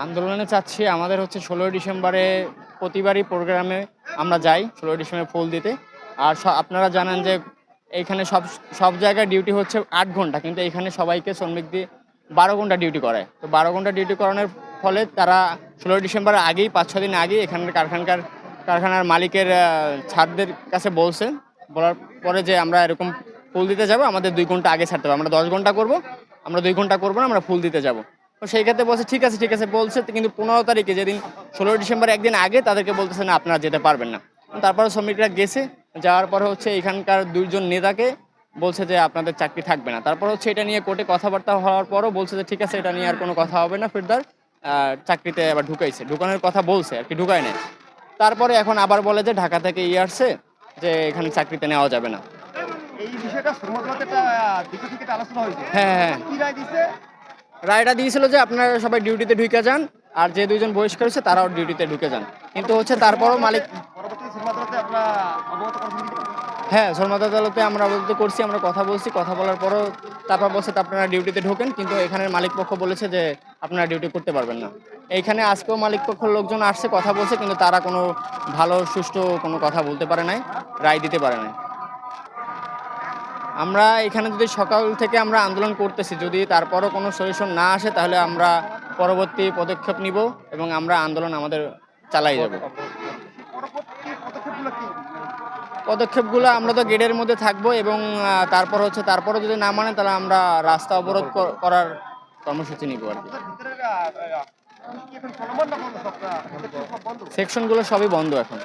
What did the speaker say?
আন্দোলনে চাচ্ছি আমাদের হচ্ছে 16ই ডিসেম্বরে প্রতিবারই প্রোগ্রামে আমরা যাই 16ই ডিসেম্বরে ফুল দিতে। আর আপনারা জানেন যে এইখানে সব সব জায়গায় ডিউটি হচ্ছে ৮ ঘন্টা, কিন্তু এইখানে সবাইকে শ্রমিক দিয়ে 12 ঘন্টা ডিউটি করায়। তো 12 ঘন্টা ডিউটি করানোর ফলে তারা 16ই ডিসেম্বরের আগেই ৫-৬ দিন আগেই এখানের কারখানার মালিকের ছাদদের কাছে বলার পরে যে আমরা এরকম ফুল দিতে যাব, আমাদের 2 ঘন্টা আগে ছাড়তে হবে। আমরা 10 ঘন্টা করব, আমরা 2 ঘন্টা করব না, আমরা ফুল দিতে যাব। তো সেই ক্ষেত্রে বলছে ঠিক আছে বলছে, কিন্তু 15 তারিখে যেদিন 16 ডিসেম্বর একদিন আগে তাদেরকে বলতেছে না আপনারা যেতে পারবেন না। তারপরে শ্রমিকরা গেছে, যাওয়ার পরে হচ্ছে এখানকার 2 জন নেতাকে বলছে যে আপনাদের চাকরি থাকবে না। তারপর হচ্ছে এটা নিয়ে কোর্টে কথাবার্তা হওয়ার পরও বলছে যে ঠিক আছে এটা নিয়ে আর কোনো কথা হবে না, ফেরদার চাকরিতে আবার ঢুকানোর কথা বলছে আর কি, ঢুকায় নেয়। তারপরে এখন আবার বলে যে ঢাকা থেকে আসছে যে এখানে চাকরিতে নেওয়া যাবে না। এই বিষয়টা আলোচনা হয়েছে। হ্যাঁ হ্যাঁ, কি রায় দিছে? রায়টা দিয়েছিল যে আপনারা সবাই ডিউটিতে ঢুকে যান, আর যে 2 জন বহিষ্কার হয়েছে তারাও ডিউটিতে ঢুকে যান। কিন্তু হচ্ছে তারপরও মালিক হ্যাঁ, শর্মাদ আদালতে আমরা অবগত করছি, আমরা কথা বলছি, কথা বলার পরও তারপর বলছে আপনারা ডিউটিতে ঢোকেন, কিন্তু এখানের মালিক পক্ষ বলেছে যে আপনারা ডিউটি করতে পারবেন না। এইখানে আজকেও মালিক পক্ষের লোকজন আসছে, কথা বলছে, কিন্তু তারা কোনো ভালো সুষ্ঠু কোনো কথা বলতে পারে নাই, রায় দিতে পারে নাই। আমরা এখানে যদি সকাল থেকে আমরা আন্দোলন করতেছি, যদি তারপরও কোনো সলিউশন না আসে তাহলে আমরা পরবর্তী পদক্ষেপ নিব এবং আমরা আন্দোলন আমাদের চালাই যাব। পদক্ষেপগুলো আমরা তো গেটের মধ্যে থাকবো এবং তারপরও যদি না মানে তাহলে আমরা রাস্তা অবরোধ করার কর্মসূচি নিব আর কি। সেকশনগুলো সবই বন্ধ এখন।